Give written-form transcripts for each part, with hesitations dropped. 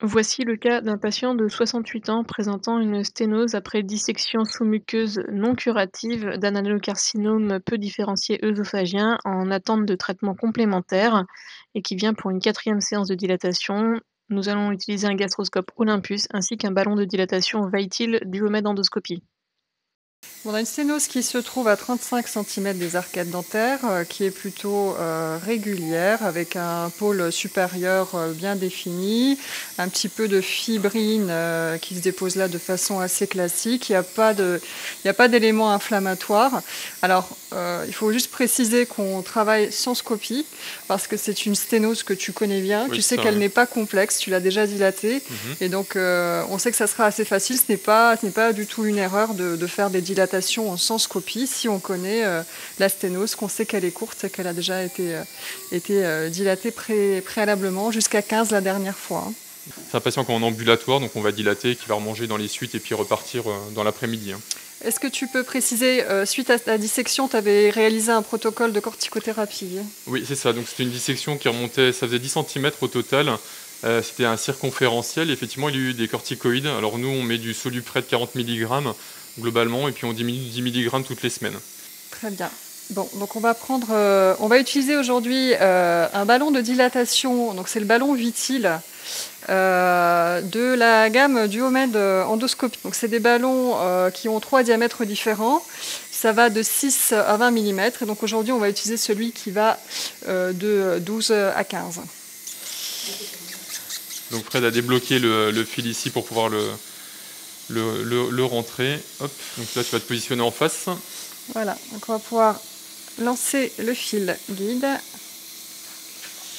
Voici le cas d'un patient de 68 ans présentant une sténose après dissection sous-muqueuse non curative d'un adénocarcinome peu différencié œsophagien en attente de traitement complémentaire et qui vient pour une quatrième séance de dilatation. Nous allons utiliser un gastroscope Olympus ainsi qu'un ballon de dilatation Vaïtil Duomed endoscopie. On a une sténose qui se trouve à 35 cm des arcades dentaires, qui est plutôt régulière, avec un pôle supérieur bien défini, un petit peu de fibrine qui se dépose là de façon assez classique. Il n'y a pas d'éléments inflammatoires. Alors, il faut juste préciser qu'on travaille sans scopie, parce que c'est une sténose que tu connais bien. Oui, Tu c'est sais ça, qu'elle ouais. n'est pas complexe, tu l'as déjà dilatée. Et donc, on sait que ça sera assez facile. Ce n'est pas du tout une erreur de faire des dilatations sans scopie si on connaît la sténose, qu'on sait qu'elle est courte et qu'elle a déjà été dilatée préalablement, jusqu'à 15 la dernière fois. Hein. C'est un patient qui est en ambulatoire, donc on va dilater, qui va remanger dans les suites et puis repartir dans l'après-midi. Hein. Est-ce que tu peux préciser, suite à ta dissection, tu avais réalisé un protocole de corticothérapie? Oui, c'est ça. Donc c'était une dissection qui remontait, ça faisait 10 cm au total. C'était un circonférentiel. Effectivement, il y a eu des corticoïdes. Alors nous, on met du Soluprès de 40 mg globalement, et puis on diminue 10 mg toutes les semaines. Très bien. Bon, donc on va utiliser aujourd'hui un ballon de dilatation. Donc c'est le ballon Vitil de la gamme Duomed endoscopie. Donc c'est des ballons qui ont 3 diamètres différents. Ça va de 6 à 20 mm. Et donc aujourd'hui, on va utiliser celui qui va de 12 à 15. Donc Fred a débloqué le fil ici pour pouvoir le rentrer. Hop. Donc là, tu vas te positionner en face. Voilà, donc on va pouvoir lancer le fil guide.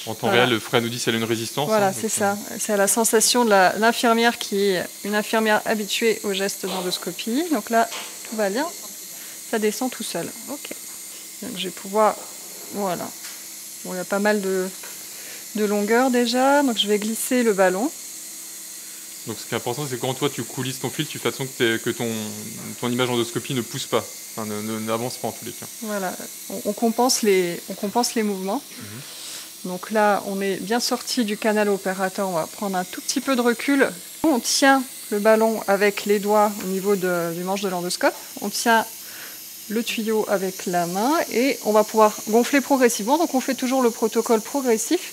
En temps réel, Fred nous dit si elle a une résistance. Voilà, hein, c'est ça. C'est la sensation de l'infirmière qui est une infirmière habituée aux gestes d'endoscopie. Donc là, tout va bien. Ça descend tout seul. Ok. Donc je vais pouvoir... Voilà. Bon, il y a pas mal de longueur déjà. Donc je vais glisser le ballon. Donc ce qui est important, c'est quand toi tu coulisses ton fil, tu fais attention que ton image endoscopie ne pousse pas, enfin, n'avance pas en tous les cas. Voilà. On compense les mouvements. Donc là, on est bien sorti du canal opérateur. On va prendre un tout petit peu de recul. On tient le ballon avec les doigts au niveau du manche de l'endoscope. On tient le tuyau avec la main et on va pouvoir gonfler progressivement. Donc on fait toujours le protocole progressif.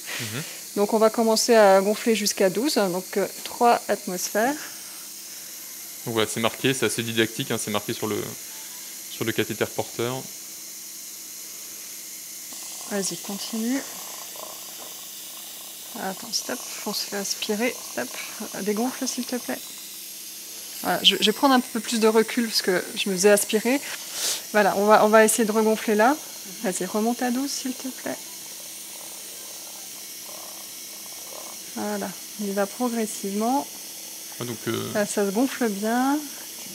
Donc on va commencer à gonfler jusqu'à 12, donc 3 atmosphères. Donc voilà, c'est marqué, c'est assez didactique, hein, c'est marqué sur le cathéter porteur. Vas-y, continue. Attends, stop, on se fait aspirer. Stop, dégonfle s'il te plaît. Voilà, je vais prendre un peu plus de recul parce que je me faisais aspirer. Voilà, on va essayer de regonfler là. Vas-y, remonte à 12 s'il te plaît. Voilà, il va progressivement. Ah, donc, là, ça se gonfle bien.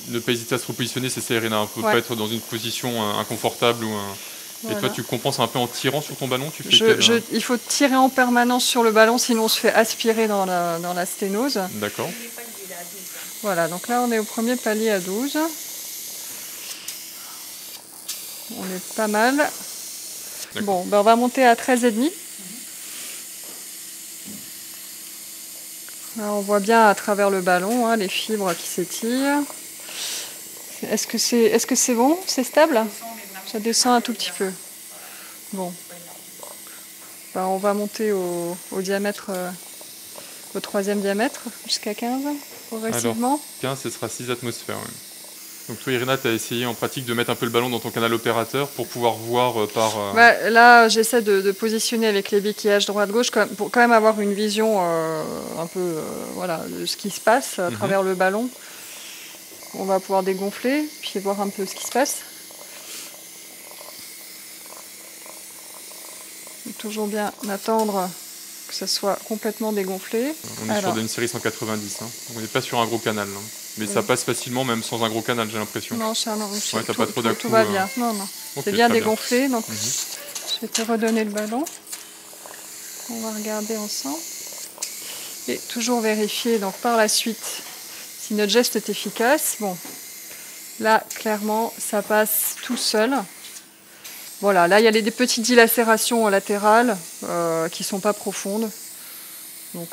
Ne pas hésiter à se repositionner, c'est ça Irina, il ne faut pas être dans une position inconfortable. Voilà. Et toi, tu compenses un peu en tirant sur ton ballon, tu fais il faut tirer en permanence sur le ballon, sinon on se fait aspirer dans la sténose. D'accord. Voilà, donc là on est au premier palier à 12. On est pas mal. Bon, ben on va monter à 13,5. Là, on voit bien à travers le ballon hein, les fibres qui s'étirent. Est-ce que c'est bon? C'est stable? Ça descend un tout petit peu. Bon. Ben, on va monter au diamètre, au 3e diamètre, jusqu'à 15, progressivement. Alors, 15, ce sera 6 atmosphères. Ouais. Donc toi, Irina, tu as essayé en pratique de mettre un peu le ballon dans ton canal opérateur pour pouvoir voir par... Ouais, là, j'essaie de positionner avec les béquillages droite-gauche pour quand même avoir une vision un peu voilà, de ce qui se passe à travers le ballon. On va pouvoir dégonfler, puis voir un peu ce qui se passe. Toujours bien attendre que ça soit complètement dégonflé. On est sur une série 190, hein. On n'est pas sur un gros canal. Hein. Mais ça passe facilement même sans un gros canal, j'ai l'impression. Non, t'as pas trop tout va bien. Non, non. Okay, c'est bien dégonflé, donc je vais te redonner le ballon. On va regarder ensemble. Et toujours vérifier donc, par la suite si notre geste est efficace. Bon, là, clairement, ça passe tout seul. Voilà, là, il y a des petites dilacérations latérales qui ne sont pas profondes. Donc,